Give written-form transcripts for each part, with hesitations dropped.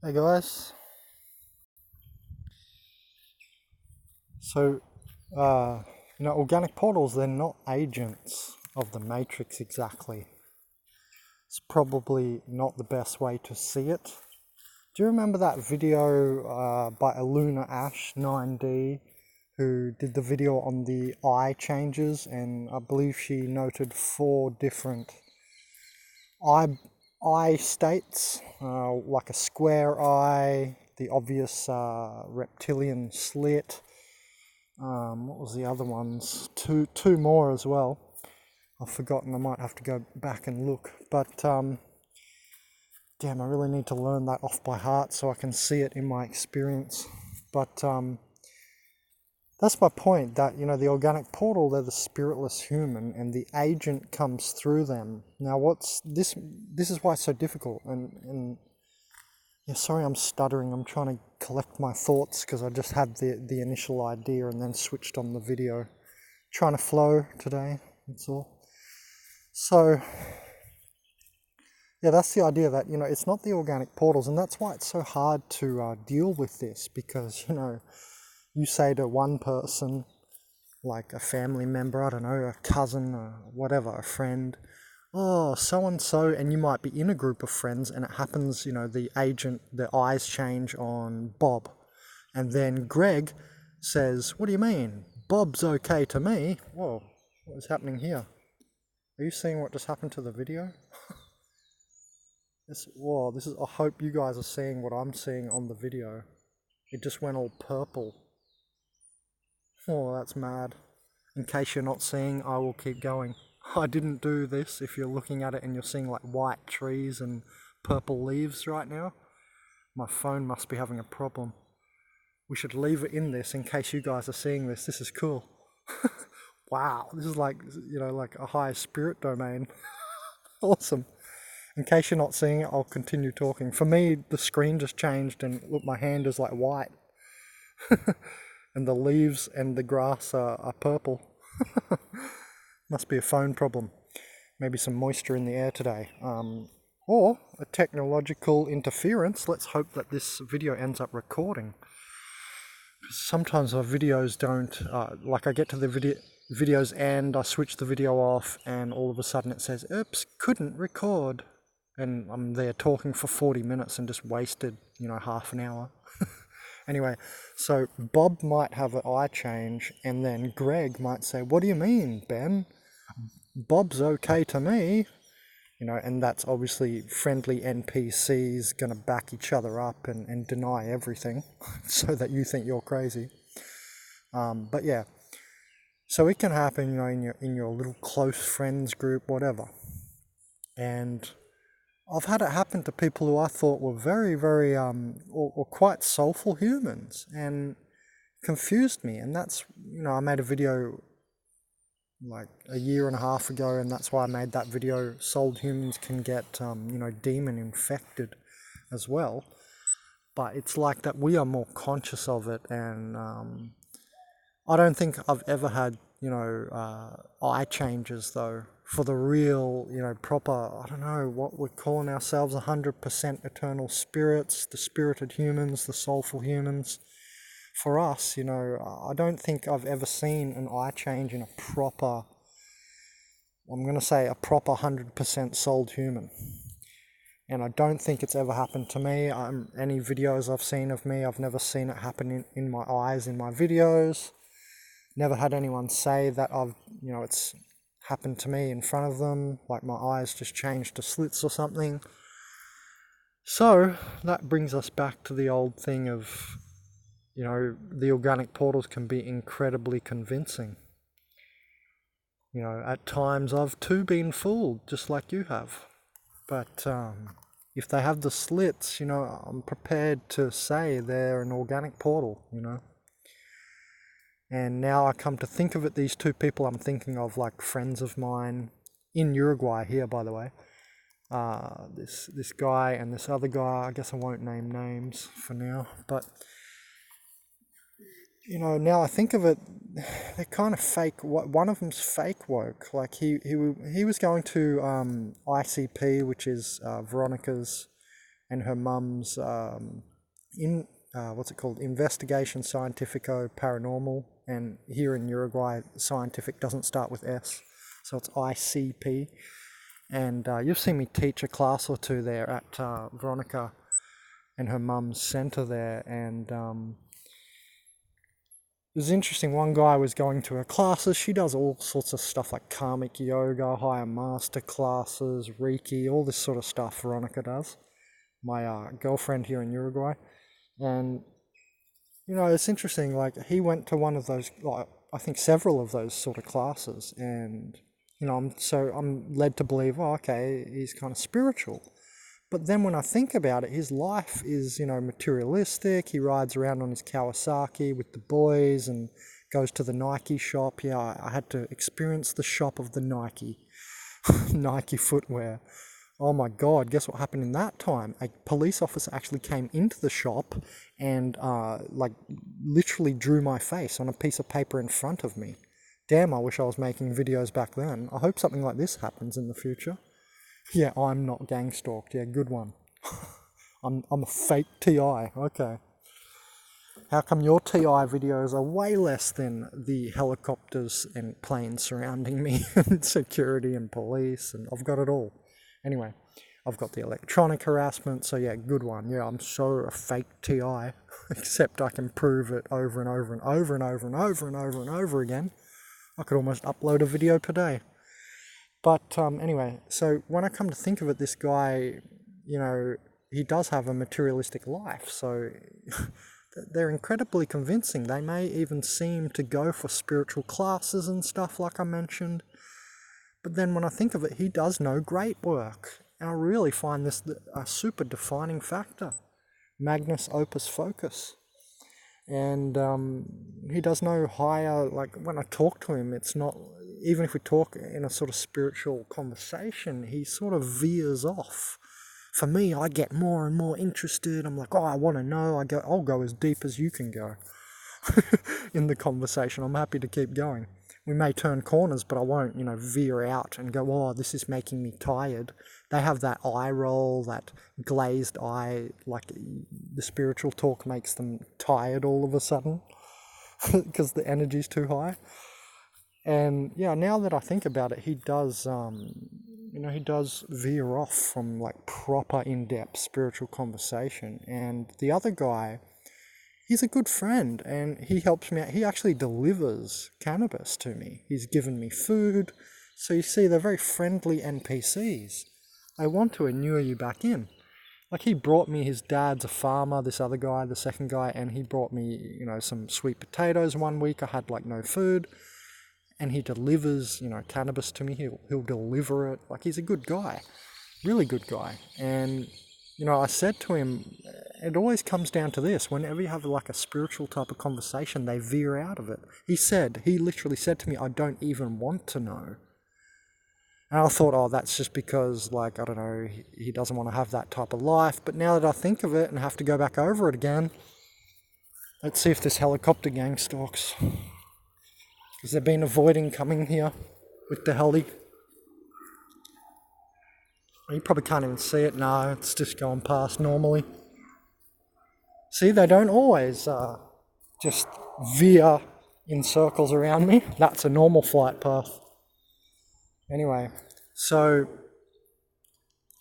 Hey guys, so uh, organic portals, they're not agents of the matrix exactly. It's probably not the best way to see it. Do you remember that video by Aluna Ash 9D, who did the video on the eye changes, and I believe she noted 4 different eye states, like a square eye, the obvious reptilian slit. What was the other ones? Two more as well. I've forgotten. I might have to go back and look. But damn, I really need to learn that off by heart so I can see it in my experience. But that's my point. That the organic portal, they're the spiritless human, and the agent comes through them. Now, what's this? This is why it's so difficult. And yeah, sorry, I'm stuttering. I'm trying to collect my thoughts because I just had the initial idea and then switched on the video. Trying to flow today, that's all. So yeah, that's the idea, that it's not the organic portals, and that's why it's so hard to deal with this, because you say to one person, like a family member, I don't know, a cousin or whatever, a friend, oh, so and so, and you might be in a group of friends, and it happens, the eyes change on Bob, and then Greg says, what do you mean? Bob's okay to me? Whoa, what is happening here? Are you seeing what just happened to the video? Whoa, this is, I hope you guys are seeing what I'm seeing on the video. It just went all purple. Oh, that's mad. In case you're not seeing, I will keep going. I didn't do this. If you're looking at it and you're seeing like white trees and purple leaves right now, my phone must be having a problem. We should leave it in this in case you guys are seeing this. This is cool. Wow, this is like, like a higher spirit domain. Awesome. In case you're not seeing it, I'll continue talking. For me, the screen just changed, and look, my hand is like white. And the leaves and the grass are purple. Must be a phone problem. Maybe some moisture in the air today. Or a technological interference. Let's hope that this video ends up recording. Sometimes our videos don't, like I get to the videos and I switch the video off, and all of a sudden it says, oops, couldn't record. And I'm there talking for 40 minutes and just wasted, half an hour. Anyway, so Bob might have an eye change, and then Greg might say, what do you mean, Ben? Bob's okay to me. And that's obviously friendly NPCs going to back each other up and deny everything so that you think you're crazy. But yeah, so it can happen, in your little close friends group, whatever. And I've had it happen to people who I thought were very, very, or quite soulful humans, and confused me. And that's, I made a video like a year and a half ago, and that's why I made that video. Souled humans can get, demon infected as well. But it's like that we are more conscious of it, and I don't think I've ever had, eye changes though, for the real, proper, I don't know what we're calling ourselves, 100% eternal spirits, the spirited humans, the soulful humans. For us, I don't think I've ever seen an eye change in a proper, I'm going to say a proper 100% souled human. And I don't think it's ever happened to me. Any videos I've seen of me, I've never seen it happen in my eyes, in my videos. Never had anyone say that it's happened to me in front of them, like my eyes just changed to slits or something. So that brings us back to the old thing of, the organic portals can be incredibly convincing. At times I've too been fooled, just like you have. But if they have the slits, I'm prepared to say they're an organic portal, And now I come to think of it, these two people I'm thinking of, like friends of mine in Uruguay here, by the way. This guy and this other guy, I guess I won't name names for now, but now I think of it, they're kind of fake. One of them's fake woke. Like he was going to ICP, which is Veronica's and her mum's what's it called? Investigation Scientifico Paranormal. And here in Uruguay, scientific doesn't start with S, so it's ICP. And you've seen me teach a class or two there at Veronica and her mum's center there. And it was interesting. One guy was going to her classes. She does all sorts of stuff like karmic yoga, higher master classes, Reiki, all this sort of stuff Veronica does. My girlfriend here in Uruguay. And it's interesting, like, he went to one of those, like, I think several of those sort of classes, and, I'm led to believe, oh, okay, he's kind of spiritual. But then when I think about it, his life is, materialistic. He rides around on his Kawasaki with the boys and goes to the Nike shop. Yeah, I had to experience the shop of the Nike, Nike footwear. Oh my God, guess what happened in that time? A police officer actually came into the shop and literally drew my face on a piece of paper in front of me. Damn, I wish I was making videos back then. I hope something like this happens in the future. Yeah, I'm not gang stalked. Yeah, good one. I'm a fake TI. Okay. How come your TI videos are way less than the helicopters and planes surrounding me and security and police, and I've got it all. Anyway, I've got the electronic harassment, so yeah, good one. Yeah, I'm so a fake TI, except I can prove it over and over and over and over and over and over and over again. I could almost upload a video per day. But anyway, so when I come to think of it, this guy, he does have a materialistic life, so they're incredibly convincing. They may even seem to go for spiritual classes and stuff like I mentioned. But then when I think of it, he does know great work. And I really find this a super defining factor. Magnus opus focus. And he does know higher, like when I talk to him, it's not, even if we talk in a sort of spiritual conversation, he sort of veers off. For me, I get more and more interested. I'm like, oh, I want to know. I'll go as deep as you can go in the conversation. I'm happy to keep going. We may turn corners, but I won't, veer out and go, oh, this is making me tired. They have that eye roll, that glazed eye, like the spiritual talk makes them tired all of a sudden because the energy's too high. And yeah, now that I think about it, he does, he does veer off from like proper in-depth spiritual conversation. And the other guy, he's a good friend and he helps me out. He actually delivers cannabis to me. He's given me food. So you see, they're very friendly NPCs. They want to inure you back in. Like he brought me, his dad's a farmer, this other guy, the second guy, and he brought me, some sweet potatoes one week. I had like no food. And he delivers, cannabis to me. He'll deliver it. Like he's a good guy. Really good guy. And I said to him, it always comes down to this. Whenever you have like a spiritual type of conversation, they veer out of it. He literally said to me, I don't even want to know. And I thought, oh, that's just because, like, I don't know, he doesn't want to have that type of life. But now that I think of it and have to go back over it again, let's see if this helicopter gang stalks. Because they've been avoiding coming here with the heli. You probably can't even see it. No, it's just going past normally. See, they don't always just veer in circles around me. That's a normal flight path. Anyway, so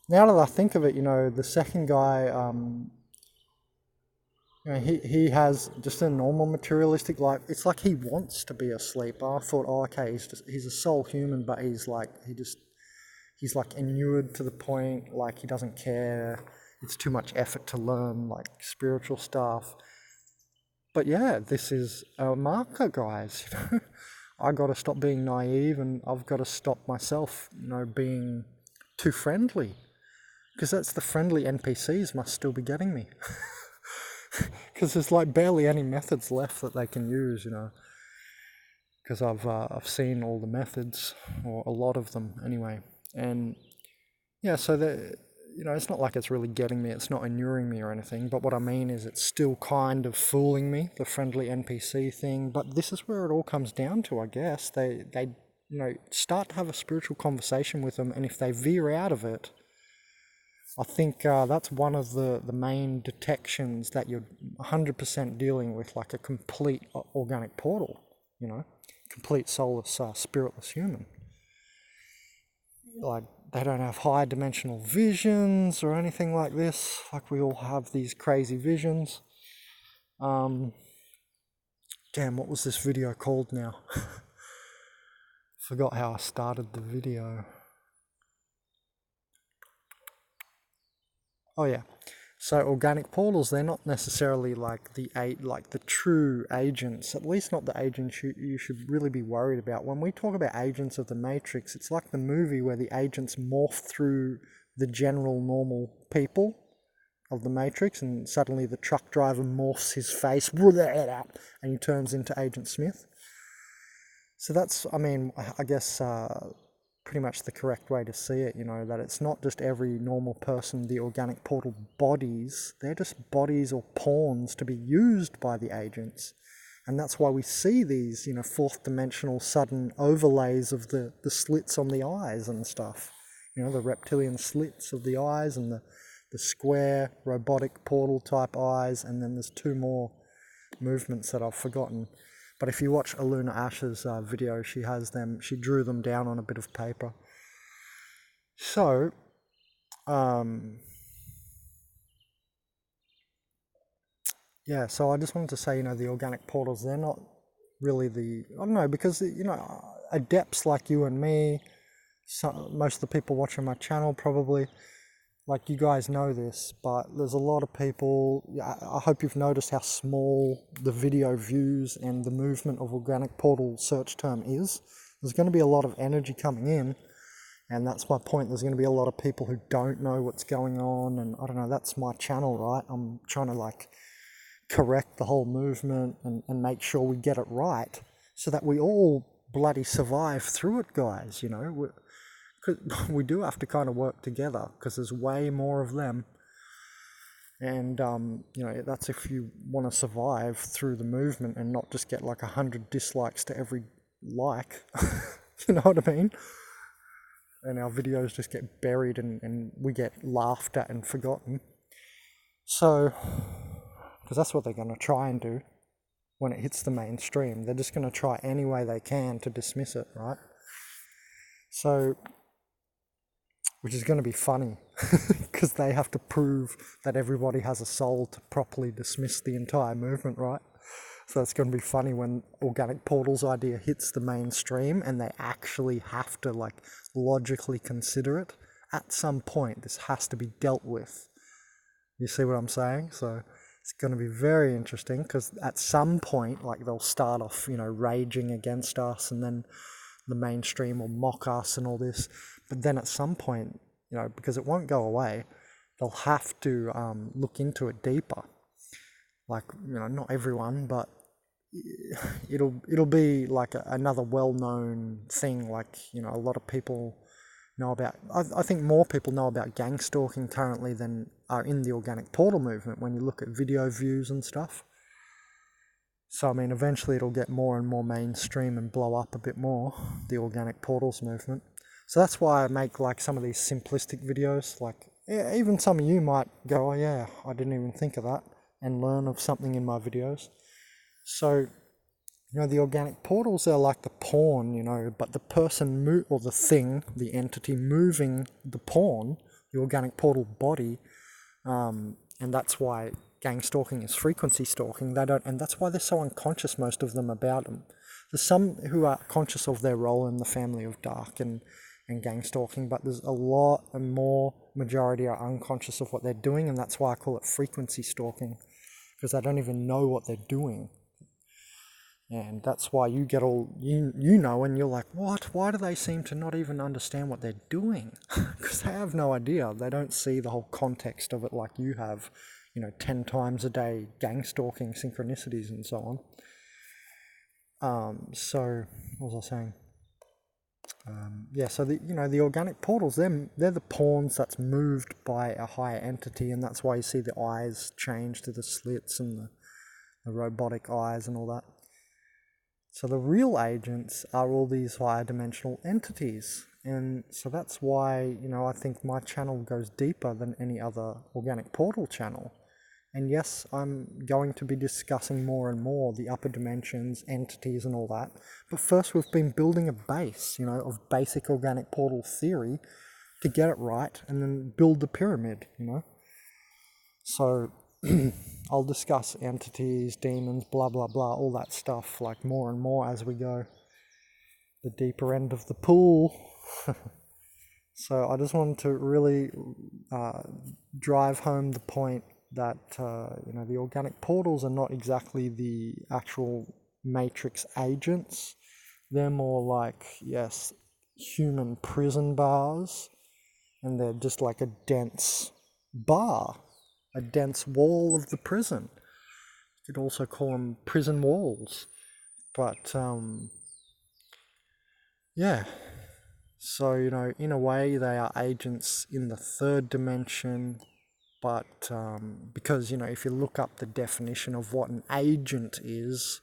now that I think of it, the second guy, he has just a normal materialistic life. It's like he wants to be asleep. I thought, oh, okay, he's a soul human, but he's like inured to the point, like he doesn't care. It's too much effort to learn like spiritual stuff. But yeah, this is a marker, guys. I got to stop being naive, and I've got to stop myself, being too friendly, because that's the friendly NPCs must still be getting me. Because there's like barely any methods left that they can use, because I've seen all the methods, or a lot of them anyway. And yeah, so it's not like it's really getting me, it's not inuring me or anything, but what I mean is it's still kind of fooling me, the friendly NPC thing. But this is where it all comes down to, I guess. They start to have a spiritual conversation with them, and if they veer out of it, I think that's one of the main detections that you're 100% dealing with, like a complete organic portal, you know, complete soulless, spiritless human. Like, they don't have high dimensional visions or anything like this. Like, we all have these crazy visions. Damn, what was this video called now? Forgot how I started the video. Oh yeah. So organic portals, they're not necessarily like the true agents, at least not the agents you should really be worried about. When we talk about agents of the Matrix, it's like the movie where the agents morph through the general normal people of the Matrix, and suddenly the truck driver morphs his face and he turns into Agent Smith. So that's, I mean, I guess pretty much the correct way to see it, you know, that it's not just every normal person, the organic portal bodies, they're just bodies or pawns to be used by the agents. And that's why we see these, you know, fourth dimensional sudden overlays of the slits on the eyes and stuff. You know, the reptilian slits of the eyes and the square robotic portal type eyes, and then there's two more movements that I've forgotten. But if you watch Aluna Ash's video, she drew them down on a bit of paper. So, yeah, so I just wanted to say, you know, the organic portals, they're not really I don't know, because, you know, adepts like you and me, most of the people watching my channel probably, like, you guys know this, but there's a lot of people, I hope you've noticed how small the video views and the movement of organic portal search term is. There's going to be a lot of energy coming in, and that's my point. There's going to be a lot of people who don't know what's going on, and I don't know, that's my channel, right? I'm trying to like correct the whole movement and make sure we get it right so that we all bloody survive through it, guys, you know. We do have to kind of work together because there's way more of them, and you know, that's if you want to survive through the movement and not just get like 100 dislikes to every like. You know what I mean? And our videos just get buried and we get laughed at and forgotten. So, because that's what they're going to try and do when it hits the mainstream. They're just going to try any way they can to dismiss it, right? So, which is going to be funny because they have to prove that everybody has a soul to properly dismiss the entire movement, right? So it's going to be funny when Organic Portals idea hits the mainstream and they actually have to like logically consider it. At some point, this has to be dealt with. You see what I'm saying? So it's going to be very interesting because at some point, like, they'll start off, you know, raging against us, and then the mainstream will mock us and all this. But then at some point, you know, because it won't go away, they'll have to look into it deeper. Like, you know, not everyone, but it'll be like another well-known thing. Like, you know, a lot of people know about, I think more people know about gang stalking currently than are in the organic portal movement when you look at video views and stuff. So, I mean, eventually it'll get more and more mainstream and blow up a bit more, the organic portals movement. So that's why I make like some of these simplistic videos. Like, yeah, even some of you might go, oh yeah, I didn't even think of that, and learn of something in my videos. So, you know, the organic portals are like the pawn, you know, but the person or the thing, the entity moving the pawn, the organic portal body, and that's why gang stalking is frequency stalking. And that's why they're so unconscious, most of them, about them. There's some who are conscious of their role in the family of dark and gang stalking, but there's a lot and more majority are unconscious of what they're doing, and that's why I call it frequency stalking, because they don't even know what they're doing. And that's why you get all, you know, and you're like, what? Why do they seem to not even understand what they're doing? Because they have no idea. They don't see the whole context of it like you have, you know, 10 times a day, gang stalking, synchronicities and so on. So, what was I saying? Yeah, so the organic portals, they're the pawns that's moved by a higher entity, and that's why you see the eyes change to the slits and the robotic eyes and all that. So the real agents are all these higher dimensional entities, And so that's why, you know, I think my channel goes deeper than any other organic portal channel. And yes, I'm going to be discussing more and more the upper dimensions, entities and all that. But first we've been building a base, you know, of basic organic portal theory to get it right and then build the pyramid, you know. So I'll discuss entities, demons, blah, blah, blah, all that stuff, like more and more as we go. The deeper end of the pool. So I just wanted to really drive home the point that, you know, the organic portals are not exactly the actual matrix agents. They're more like, yes, human prison bars, and they're just like a dense bar, a dense wall of the prison. You could also call them prison walls. But, yeah. So, you know, in a way they are agents in the third dimension, but because, you know, if you look up the definition of what an agent is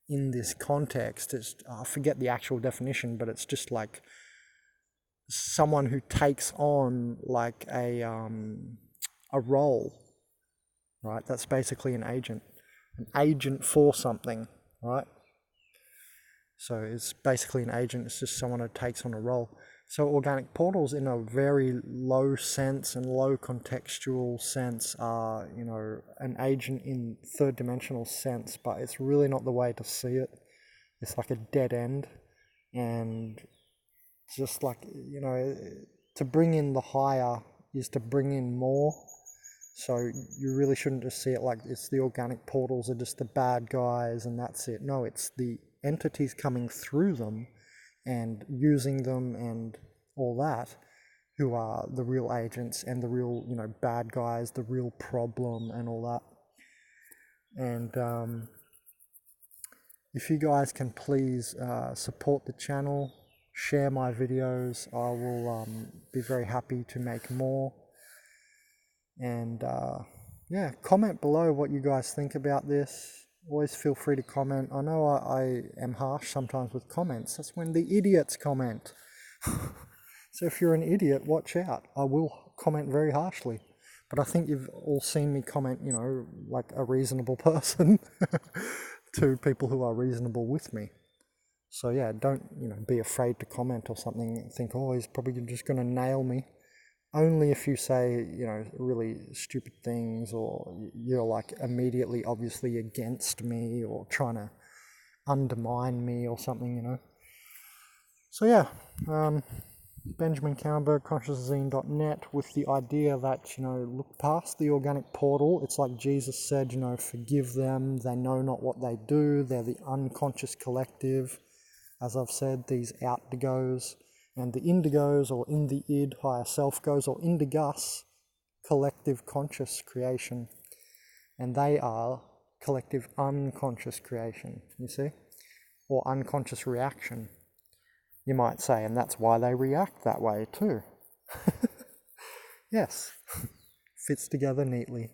in this context, it's, I forget the actual definition, but it's just like someone who takes on like a role, right? That's basically an agent for something, right? So it's basically an agent, it's just someone who takes on a role. So organic portals in a very low sense and low contextual sense are, you know, an agent in third dimensional sense, but it's really not the way to see it. It's like a dead end, and just like, you know, to bring in the higher is to bring in more. So you really shouldn't just see it like it's the organic portals are just the bad guys and that's it. No, it's the entities coming through them and using them and all that who are the real agents and the real, you know, bad guys, the real problem and all that. And if you guys can please support the channel, share my videos, I will be very happy to make more. And yeah, comment below what you guys think about this. Always feel free to comment. I know I am harsh sometimes with comments. That's when the idiots comment. So if you're an idiot, watch out. I will comment very harshly. But I think you've all seen me comment, you know, like a reasonable person to people who are reasonable with me. So yeah, don't, you know, be afraid to comment or something and think, oh, he's probably just going to nail me. Only if you say, you know, really stupid things, or you're like immediately obviously against me or trying to undermine me or something, you know. So yeah, Benjamin Camberg, consciouszine.net, with the idea that, you know, look past the organic portal. It's like Jesus said, you know, forgive them, they know not what they do. They're the unconscious collective. As I've said, these out-digos. And the indigos, or in the id, higher self goes, or indigus, collective conscious creation. And they are collective unconscious creation, you see? Or unconscious reaction, you might say, and that's why they react that way too. Yes, fits together neatly.